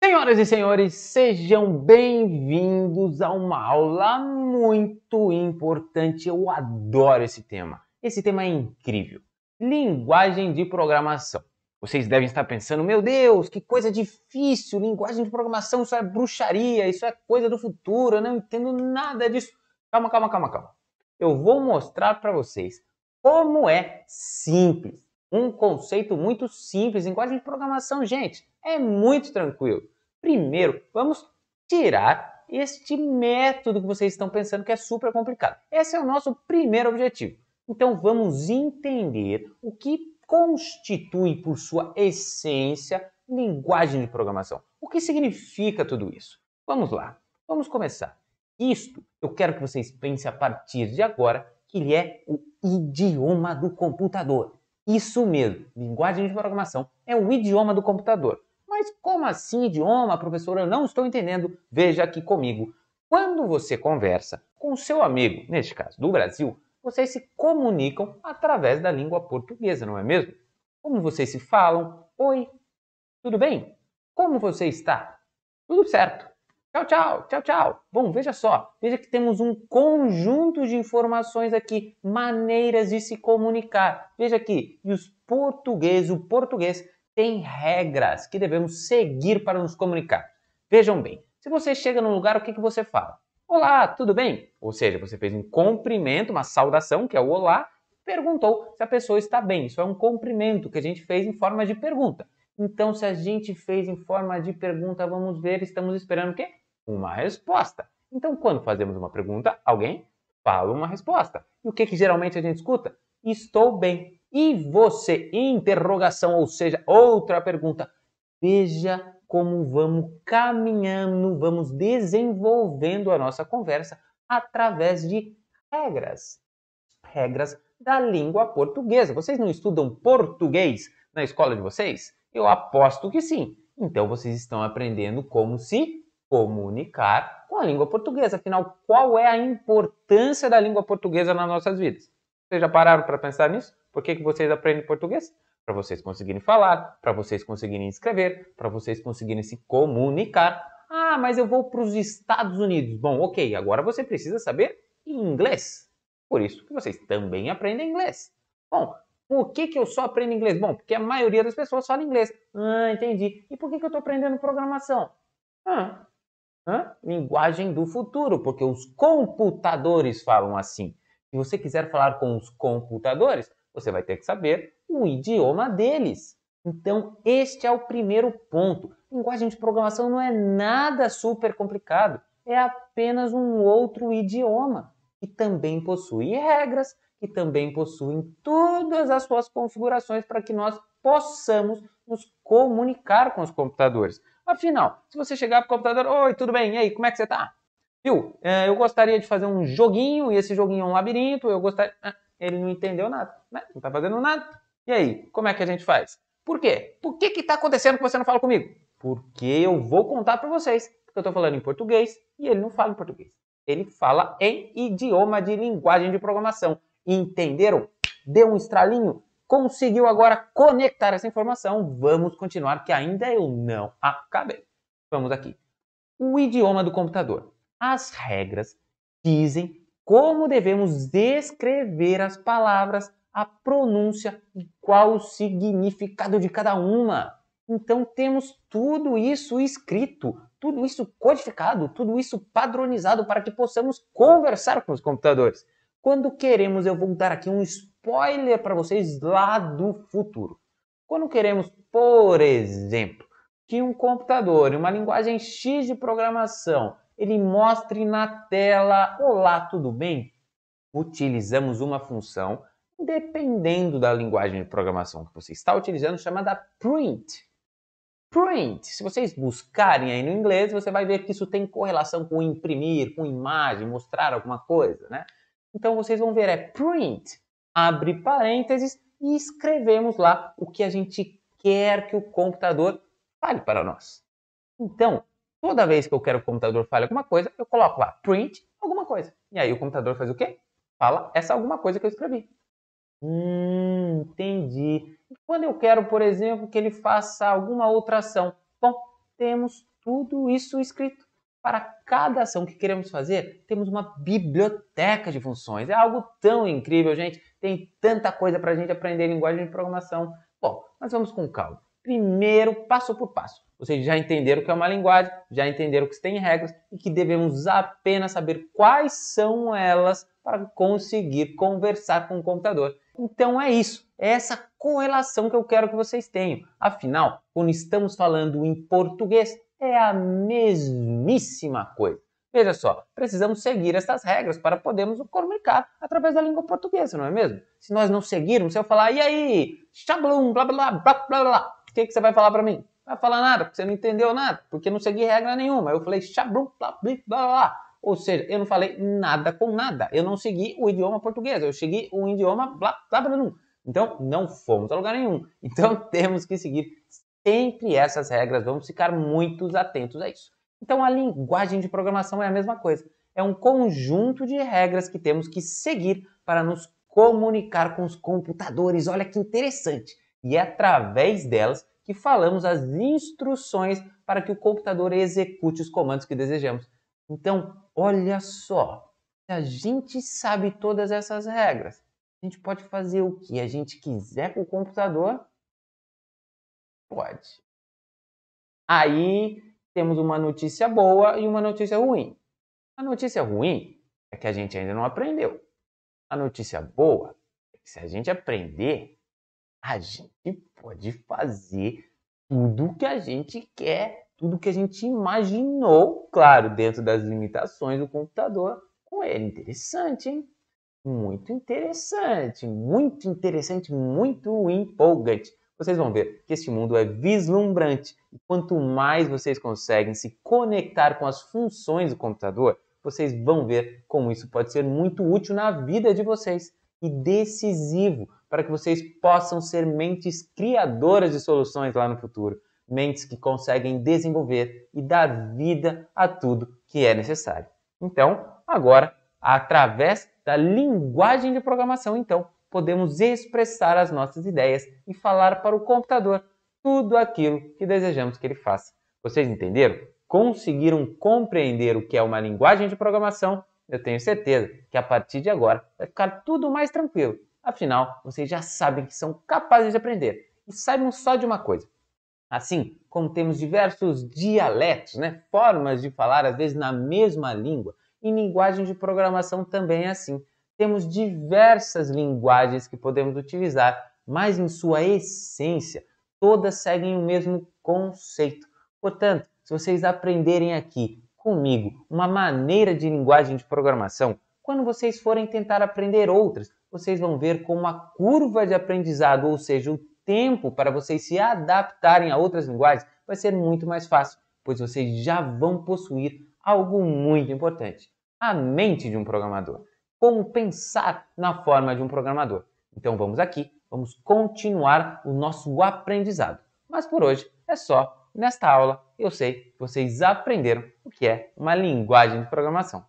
Senhoras e senhores, sejam bem-vindos a uma aula muito importante. Eu adoro esse tema. Esse tema é incrível. Linguagem de programação. Vocês devem estar pensando, meu Deus, que coisa difícil, linguagem de programação, isso é bruxaria, isso é coisa do futuro, eu não entendo nada disso. Calma. Eu vou mostrar para vocês como é simples. Um conceito muito simples. Linguagem de programação, gente, é muito tranquilo. Primeiro, vamos tirar este método que vocês estão pensando que é super complicado. Esse é o nosso primeiro objetivo. Então, vamos entender o que constitui, por sua essência, linguagem de programação. O que significa tudo isso? Vamos lá, vamos começar. Isto, eu quero que vocês pensem a partir de agora que ele é o idioma do computador. Isso mesmo, linguagem de programação é o idioma do computador. Mas como assim idioma, professora? Eu não estou entendendo. Veja aqui comigo. Quando você conversa com seu amigo, neste caso do Brasil, vocês se comunicam através da língua portuguesa, não é mesmo? Como vocês se falam? Oi, tudo bem? Como você está? Tudo certo. Tchau. Bom, veja só, veja que temos um conjunto de informações aqui, maneiras de se comunicar. Veja aqui, e o português tem regras que devemos seguir para nos comunicar. Vejam bem, se você chega num lugar, o que você fala? Olá, tudo bem? Ou seja, você fez um cumprimento, uma saudação, que é o olá, perguntou se a pessoa está bem. Isso é um cumprimento que a gente fez em forma de pergunta. Então, se a gente fez em forma de pergunta, vamos ver, estamos esperando o quê? Uma resposta. Então, quando fazemos uma pergunta, alguém fala uma resposta. E o que geralmente a gente escuta? Estou bem. E você? Interrogação, ou seja, outra pergunta. Veja como vamos caminhando, vamos desenvolvendo a nossa conversa através de regras. Regras da língua portuguesa. Vocês não estudam português na escola de vocês? Eu aposto que sim. Então vocês estão aprendendo como se comunicar com a língua portuguesa. Afinal, qual é a importância da língua portuguesa nas nossas vidas? Vocês já pararam para pensar nisso? Por que vocês aprendem português? Para vocês conseguirem falar, para vocês conseguirem escrever, para vocês conseguirem se comunicar. Ah, mas eu vou para os Estados Unidos. Bom, ok, agora você precisa saber inglês. Por isso que vocês também aprendem inglês. Bom, por que eu só aprendo inglês? Bom, porque a maioria das pessoas fala inglês. Ah, entendi. E por que eu estou aprendendo programação? Linguagem do futuro, porque os computadores falam assim. Se você quiser falar com os computadores, você vai ter que saber o idioma deles. Então, este é o primeiro ponto. Linguagem de programação não é nada super complicado, é apenas um outro idioma que também possui regras, que também possuem todas as suas configurações para que nós possamos nos comunicar com os computadores. Afinal, se você chegar para o computador, oi, tudo bem? E aí, como é que você está? Viu? Eu gostaria de fazer um joguinho, e esse joguinho é um labirinto, eu gostaria... Ele não entendeu nada, né? Não está fazendo nada. E aí, como é que a gente faz? Por quê? Por que está acontecendo que você não fala comigo? Porque eu vou contar para vocês. Porque eu estou falando em português e ele não fala em português. Ele fala em idioma de linguagem de programação. Entenderam? Deu um estralinho? Conseguiu agora conectar essa informação? Vamos continuar, que ainda eu não acabei. Vamos aqui. O idioma do computador. As regras dizem como devemos escrever as palavras, a pronúncia e qual o significado de cada uma. Então temos tudo isso escrito, tudo isso codificado, tudo isso padronizado para que possamos conversar com os computadores. Quando queremos, eu vou dar aqui um spoiler para vocês lá do futuro. Quando queremos, por exemplo, que um computador, uma linguagem X de programação, ele mostre na tela, olá, tudo bem? Utilizamos uma função, dependendo da linguagem de programação que você está utilizando, chamada print. Print, se vocês buscarem aí no inglês, você vai ver que isso tem correlação com imprimir, com imagem, mostrar alguma coisa, né? Então vocês vão ver, é print, abre parênteses e escrevemos lá o que a gente quer que o computador fale para nós. Então, toda vez que eu quero que o computador fale alguma coisa, eu coloco lá, print, alguma coisa. E aí o computador faz o quê? Fala essa alguma coisa que eu escrevi. Entendi. E quando eu quero, por exemplo, que ele faça alguma outra ação? Bom, temos tudo isso escrito. Para cada ação que queremos fazer, temos uma biblioteca de funções. É algo tão incrível, gente. Tem tanta coisa para a gente aprender em linguagem de programação. Bom, mas vamos com calma. Primeiro, passo por passo. Vocês já entenderam o que é uma linguagem, já entenderam que tem regras e que devemos apenas saber quais são elas para conseguir conversar com o computador. Então é isso, é essa correlação que eu quero que vocês tenham. Afinal, quando estamos falando em português, é a mesmíssima coisa. Veja só, precisamos seguir essas regras para podermos nos comunicar através da língua portuguesa, não é mesmo? Se nós não seguirmos, se eu falar, e aí, xablum, blá blá blá blá blá blá, o que você vai falar para mim? Não vai falar nada, porque você não entendeu nada, porque não segui regra nenhuma. Eu falei xablum, blá blá blá blá. Ou seja, eu não falei nada com nada. Eu não segui o idioma português, eu segui o idioma blá blá blá blá. Então, não fomos a lugar nenhum. Então, temos que seguir sempre essas regras, vamos ficar muito atentos a isso. Então, a linguagem de programação é a mesma coisa. É um conjunto de regras que temos que seguir para nos comunicar com os computadores. Olha que interessante! E é através delas que falamos as instruções para que o computador execute os comandos que desejamos. Então, olha só, se a gente sabe todas essas regras, a gente pode fazer o que a gente quiser com o computador? Pode. Aí temos uma notícia boa e uma notícia ruim. A notícia ruim é que a gente ainda não aprendeu. A notícia boa é que se a gente aprender, a gente pode fazer tudo o que a gente quer, tudo o que a gente imaginou, claro, dentro das limitações do computador, com ele. Interessante, hein? Muito interessante, muito empolgante. Vocês vão ver que este mundo é vislumbrante e quanto mais vocês conseguem se conectar com as funções do computador, vocês vão ver como isso pode ser muito útil na vida de vocês e decisivo para que vocês possam ser mentes criadoras de soluções lá no futuro, mentes que conseguem desenvolver e dar vida a tudo que é necessário. Então, agora, através da linguagem de programação, então, podemos expressar as nossas ideias e falar para o computador tudo aquilo que desejamos que ele faça. Vocês entenderam? Conseguiram compreender o que é uma linguagem de programação? Eu tenho certeza que a partir de agora vai ficar tudo mais tranquilo. Afinal, vocês já sabem que são capazes de aprender. E saibam só de uma coisa. Assim como temos diversos dialetos, formas de falar, às vezes na mesma língua, em linguagem de programação também é assim. Temos diversas linguagens que podemos utilizar, mas em sua essência, todas seguem o mesmo conceito. Portanto, se vocês aprenderem aqui comigo uma maneira de linguagem de programação, quando vocês forem tentar aprender outras, vocês vão ver como a curva de aprendizado, ou seja, o tempo para vocês se adaptarem a outras linguagens, vai ser muito mais fácil, pois vocês já vão possuir algo muito importante: a mente de um programador. Como pensar na forma de um programador. Então vamos aqui, vamos continuar o nosso aprendizado. Mas por hoje é só. Nesta aula eu sei que vocês aprenderam o que é uma linguagem de programação.